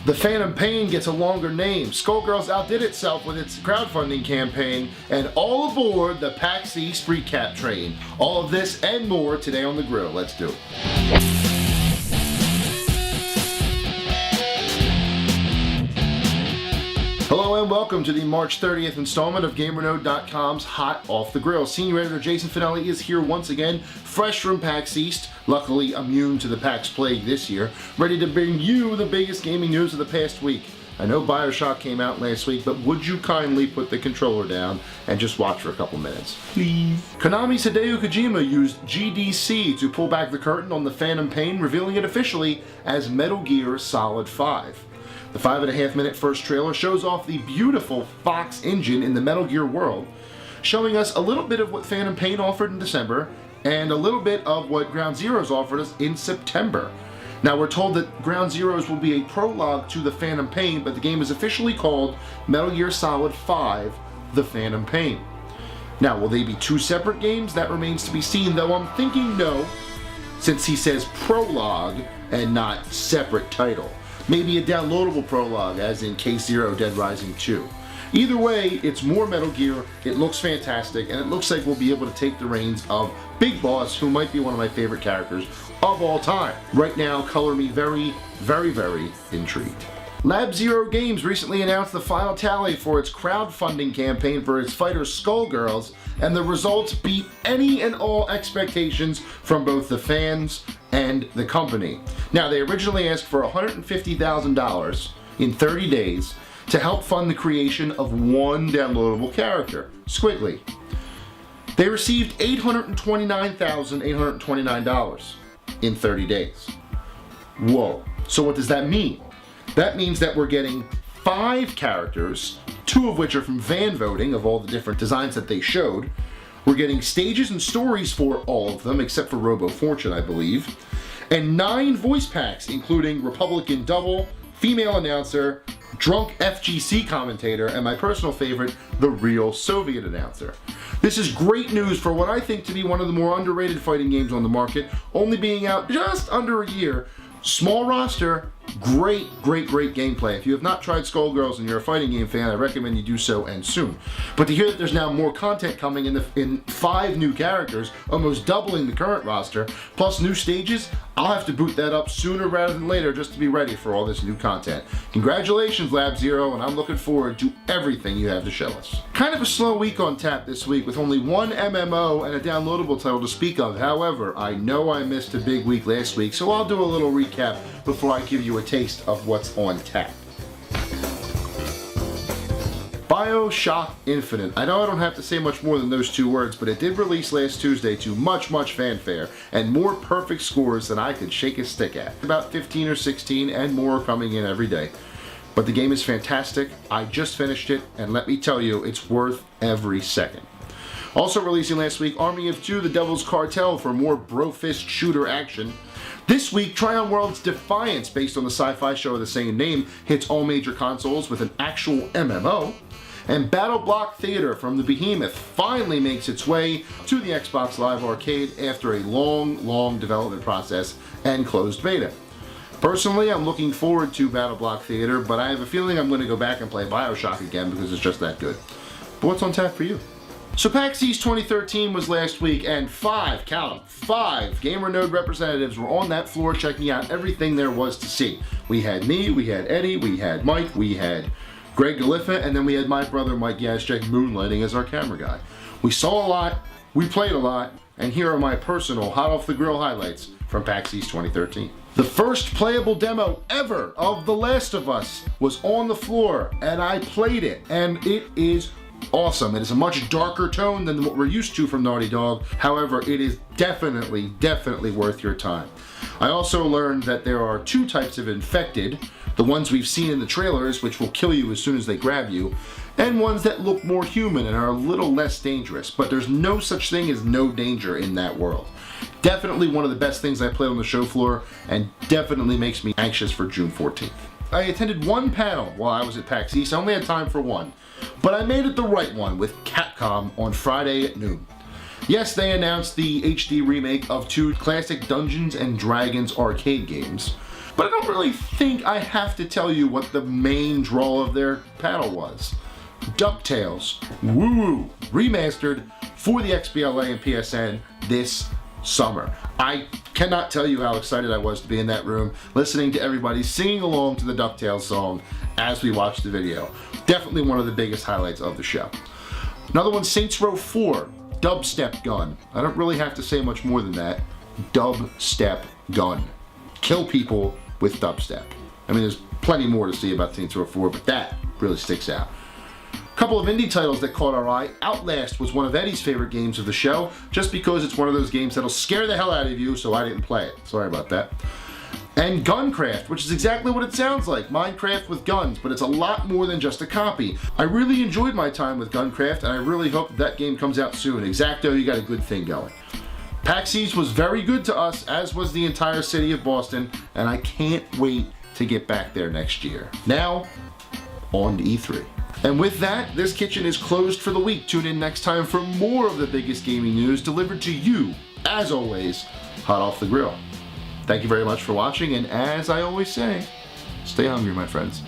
The Phantom Pain gets a longer name, Skullgirls outdid itself with its crowdfunding campaign, and all aboard the PAX East recap train. All of this and more today on The Grill. Let's do it. Hello and welcome to the March 30th installment of GamerNode.com's Hot Off the Grill. Senior editor Jason Fanelli is here once again, fresh from PAX East, luckily immune to the PAX plague this year, ready to bring you the biggest gaming news of the past week. I know BioShock came out last week, but would you kindly put the controller down and just watch for a couple minutes, please? Konami's Hideo Kojima used GDC to pull back the curtain on the Phantom Pain, revealing it officially as Metal Gear Solid 5. The 5.5-minute first trailer shows off the beautiful Fox engine in the Metal Gear world, showing us a little bit of what Phantom Pain offered in December and a little bit of what Ground Zeroes offered us in September. Now we're told that Ground Zeroes will be a prologue to the Phantom Pain, but the game is officially called Metal Gear Solid 5: The Phantom Pain. Now will they be two separate games? That remains to be seen, though I'm thinking no, since he says prologue and not separate title. Maybe a downloadable prologue, as in Case Zero Dead Rising 2. Either way, it's more Metal Gear, it looks fantastic, and it looks like we'll be able to take the reins of Big Boss, who might be one of my favorite characters of all time. Right now, color me very, very, very intrigued. Lab Zero Games recently announced the final tally for its crowdfunding campaign for its fighter Skullgirls, and the results beat any and all expectations from both the fans and the company. Now, they originally asked for $150,000 in 30 days to help fund the creation of one downloadable character, Squiggly. They received $829,829 in 30 days. Whoa. So what does that mean? That means that we're getting 5 characters, 2 of which are from fan voting of all the different designs that they showed. We're getting stages and stories for all of them, except for Robo Fortune, I believe. And 9 voice packs, including Republican Double, Female Announcer, Drunk FGC Commentator, and my personal favorite, the Real Soviet Announcer. This is great news for what I think to be one of the more underrated fighting games on the market, only being out just under a year. Small roster, great gameplay. If you have not tried Skullgirls and you're a fighting game fan, I recommend you do so, and soon. But to hear that there's now more content coming in 5 new characters, almost doubling the current roster, plus new stages, I'll have to boot that up sooner rather than later just to be ready for all this new content. Congratulations, Lab Zero, and I'm looking forward to everything you have to show us. Kind of a slow week on tap this week with only 1 MMO and a downloadable title to speak of. However, I know I missed a big week last week, so I'll do a little recap before I give you a taste of what's on tap. BioShock Infinite. I know I don't have to say much more than those 2 words, but it did release last Tuesday to much fanfare and more perfect scores than I could shake a stick at. About 15 or 16 and more coming in every day. But the game is fantastic. I just finished it, and let me tell you, it's worth every second. Also releasing last week, Army of Two: The Devil's Cartel for more bro-fist shooter action. This week, Tryon World's Defiance, based on the sci-fi show of the same name, hits all major consoles with an actual MMO. And Battle Block Theater from the Behemoth finally makes its way to the Xbox Live Arcade after a long development process and closed beta. Personally, I'm looking forward to Battle Block Theater, but I have a feeling I'm going to go back and play BioShock again because it's just that good. But what's on tap for you? So PAX East 2013 was last week, and 5, count them, 5 GamerNode representatives were on that floor checking out everything there was to see. We had me, we had Eddie, we had Mike, we had Greg Galiffa, and then we had my brother Mike Jaszczak moonlighting as our camera guy. We saw a lot, we played a lot, and here are my personal hot off the grill highlights from PAX East 2013. The first playable demo ever of The Last of Us was on the floor, and I played it, and it is awesome. It is a much darker tone than what we're used to from Naughty Dog. However, it is definitely worth your time. I also learned that there are 2 types of infected, the ones we've seen in the trailers, which will kill you as soon as they grab you, and ones that look more human and are a little less dangerous, but there's no such thing as no danger in that world. Definitely one of the best things I played on the show floor, and definitely makes me anxious for June 14th. I attended 1 panel while I was at PAX East. I only had time for 1, but I made it the right one with Capcom on Friday at noon. Yes, they announced the HD remake of 2 classic Dungeons and Dragons arcade games. but I don't really think I have to tell you what the main draw of their panel was. DuckTales, woo, remastered for the XBLA and PSN this summer. I cannot tell you how excited I was to be in that room, listening to everybody singing along to the DuckTales song as we watched the video. Definitely one of the biggest highlights of the show. Another one, Saints Row 4, dubstep gun. I don't really have to say much more than that. Dubstep gun. Kill people with dubstep. I mean, there's plenty more to see about Saints Row 4, but that really sticks out. Couple of indie titles that caught our eye. Outlast was one of Eddie's favorite games of the show, just because it's one of those games that'll scare the hell out of you, so I didn't play it. Sorry about that. And Guncraft, which is exactly what it sounds like, Minecraft with guns, but it's a lot more than just a copy. I really enjoyed my time with Guncraft, and I really hope that game comes out soon. Exacto, you got a good thing going. PAX East was very good to us, as was the entire city of Boston, and I can't wait to get back there next year. Now, on to E3. And with that, this kitchen is closed for the week. Tune in next time for more of the biggest gaming news delivered to you, as always, hot off the grill. Thank you very much for watching, and as I always say, stay hungry, my friends.